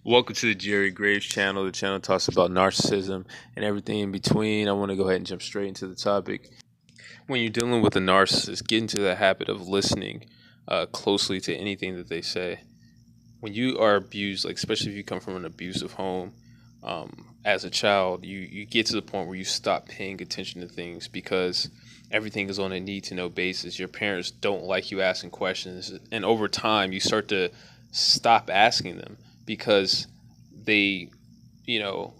Welcome to the Jerry Graves channel. The channel talks about narcissism and everything in between. I want to go ahead and jump straight into the topic. When you're dealing with a narcissist, get into the habit of listening closely to anything that they say. When you are abused, like especially if you come from an abusive home, as a child, you get to the point where you stop paying attention to things because everything is on a need to know basis. Your parents don't like you asking questions, and over time, you start to stop asking them because they, you know,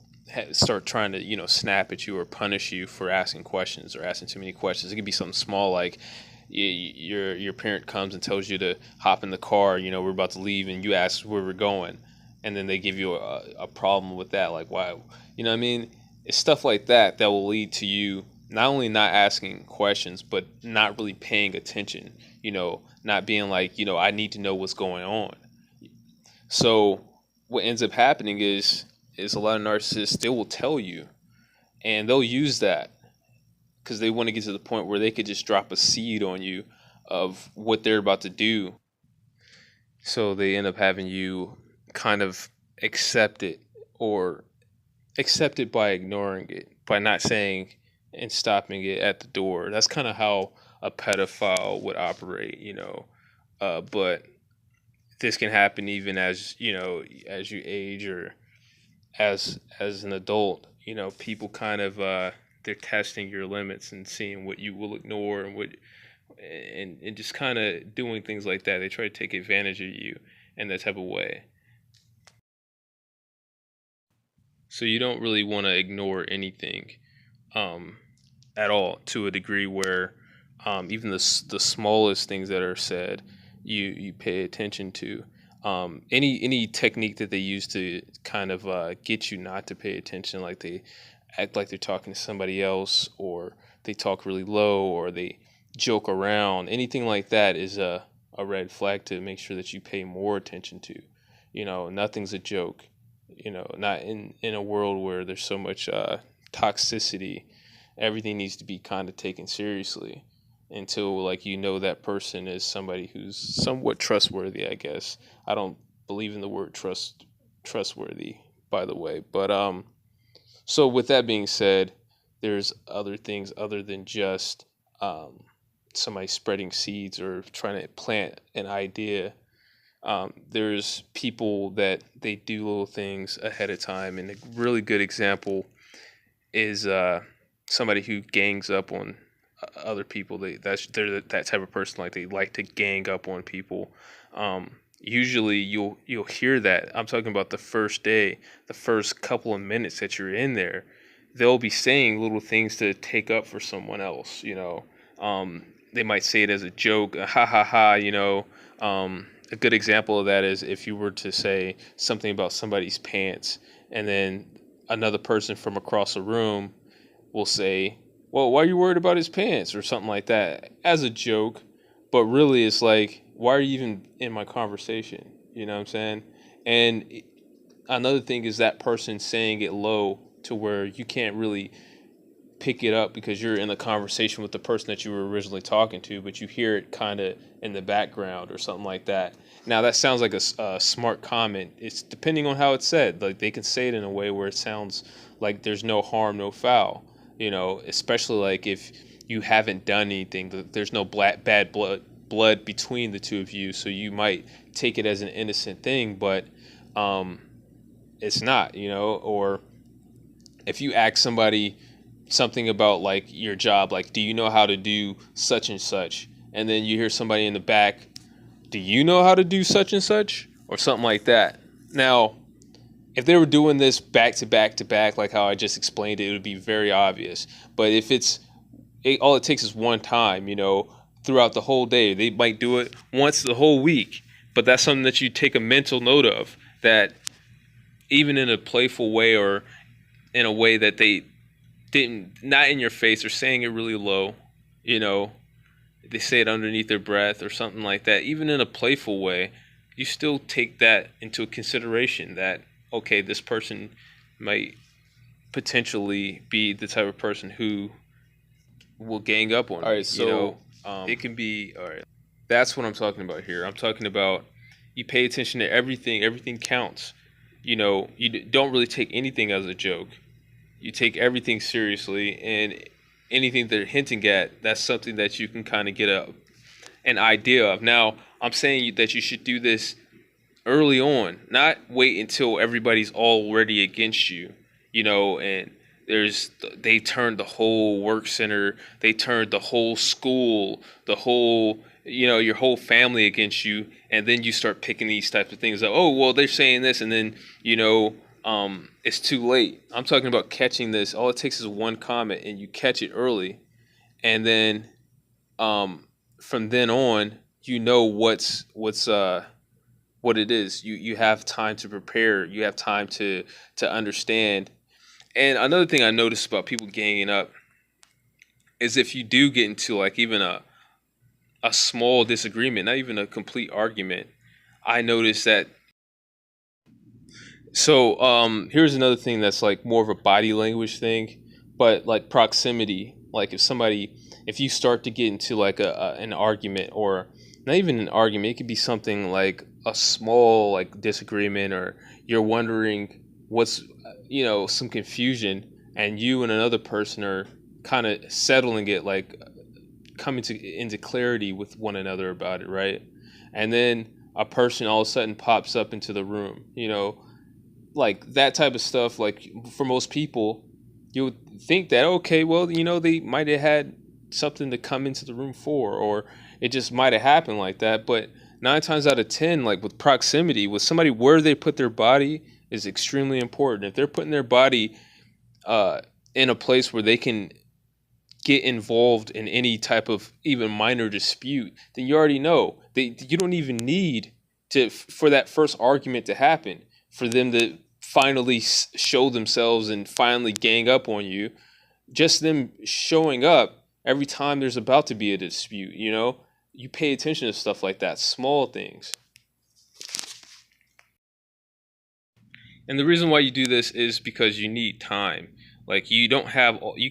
start trying to, snap at you or punish you for asking questions or asking too many questions. It could be something small like your parent comes and tells you to hop in the car. We're about to leave, and you ask where we're going, and then they give you a problem with that, like why, what I mean? It's stuff like that that will lead to you not only not asking questions, but not really paying attention. Not being like, I need to know what's going on. So what ends up happening is a lot of narcissists, they will tell you, and they'll use that because they want to get to the point where they could just drop a seed on you of what they're about to do. So they end up having you kind of accept it, or accept it by ignoring it, by not saying and stopping it at the door. That's kind of how a pedophile would operate. But this can happen even as you age, or as an adult. People kind of they're testing your limits and seeing what you will ignore, and just kind of doing things like that. They try to take advantage of you in that type of way. So you don't really want to ignore anything, um, at all, to a degree where even the smallest things that are said, you pay attention to. Any technique that they use to kind of get you not to pay attention, like they act like they're talking to somebody else, or they talk really low, or they joke around, anything like that is a red flag to make sure that you pay more attention to. Nothing's a joke. Not in a world where there's so much toxicity. Everything needs to be kind of taken seriously until, like, that person is somebody who's somewhat trustworthy, I guess. I don't believe in the word trustworthy, by the way. But so with that being said, there's other things other than just somebody spreading seeds or trying to plant an idea. There's people that they do little things ahead of time, and a really good example is somebody who gangs up on other people. They're that type of person. Like, they like to gang up on people. Usually you'll hear that. I'm talking about the first day, the first couple of minutes that you're in there. They'll be saying little things to take up for someone else. They might say it as a joke, ha ha ha. A good example of that is if you were to say something about somebody's pants, and then another person from across the room will say, "Well, why are you worried about his pants?" or something like that, as a joke. But really, it's like, why are you even in my conversation? You know what I'm saying? And another thing is that person saying it low to where you can't really pick it up because you're in a conversation with the person that you were originally talking to, but you hear it kind of in the background or something like that. Now, that sounds like a smart comment. It's depending on how it's said. Like, they can say it in a way where it sounds like there's no harm, no foul. Especially like if you haven't done anything, there's no bad blood between the two of you, so you might take it as an innocent thing, but it's not. Or if you ask somebody something about, like, your job, like, do you know how to do such and such, and then you hear somebody in the back, do you know how to do such and such, or something like that. Now, if they were doing this back to back to back, like how I just explained it, it would be very obvious. But if all it takes is one time, throughout the whole day, they might do it once the whole week. But that's something that you take a mental note of, that even in a playful way, or in a way that they didn't, not in your face, or saying it really low, you know, they say it underneath their breath or something like that, even in a playful way, you still take that into consideration, that, okay, this person might potentially be the type of person who will gang up on All me. right, so It can be, all right. That's what I'm talking about here. I'm talking about, you pay attention to everything. Everything counts. don't really take anything as a joke. You take everything seriously, and anything they're hinting at, that's something that you can kind of get an idea of. Now, I'm saying that you should do this early on, not wait until everybody's already against you, and they turned the whole work center, they turned the whole school, the whole, your whole family against you, and then you start picking these types of things up. Oh, well, they're saying this, and then, it's too late. I'm talking about catching this. All it takes is one comment, and you catch it early, and then from then on, what it is. You have time to prepare. You have time to understand. And another thing I noticed about people ganging up is if you do get into like even a small disagreement, not even a complete argument, I noticed that. So here's another thing that's like more of a body language thing, but like proximity. Like if you start to get into like an argument, or not even an argument, it could be something like a small like disagreement, or you're wondering what's, some confusion, and you and another person are kind of settling it, like coming into clarity with one another about it, right? And then a person all of a sudden pops up into the room, like that type of stuff. Like for most people, you would think that, okay, well, they might have had something to come into the room for, or it just might have happened like that. But 9 times out of 10, like with proximity, with somebody, where they put their body is extremely important. If they're putting their body in a place where they can get involved in any type of even minor dispute, then you already know you don't even need for that first argument to happen, for them to finally show themselves and finally gang up on you. Just them showing up every time there's about to be a dispute, you pay attention to stuff like that, small things. And the reason why you do this is because you need time. Like you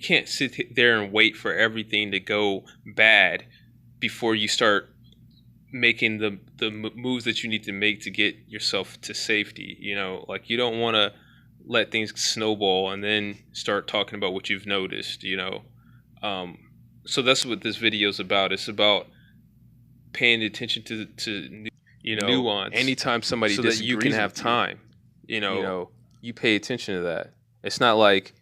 can't sit there and wait for everything to go bad before you start making the moves that you need to make to get yourself to safety. Like you don't want to let things snowball and then start talking about what you've noticed. Um, so that's what this video is about. It's about paying attention to nuance. Anytime somebody so that you can have time, you pay attention to that. It's not like,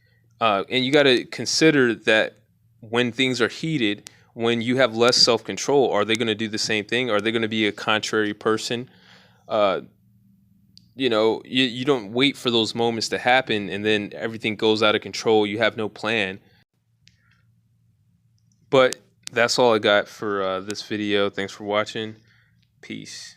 and you got to consider that when things are heated, when you have less self-control, are they going to do the same thing? Are they going to be a contrary person? You don't wait for those moments to happen and then everything goes out of control. You have no plan. But that's all I got for this video. Thanks for watching. Peace.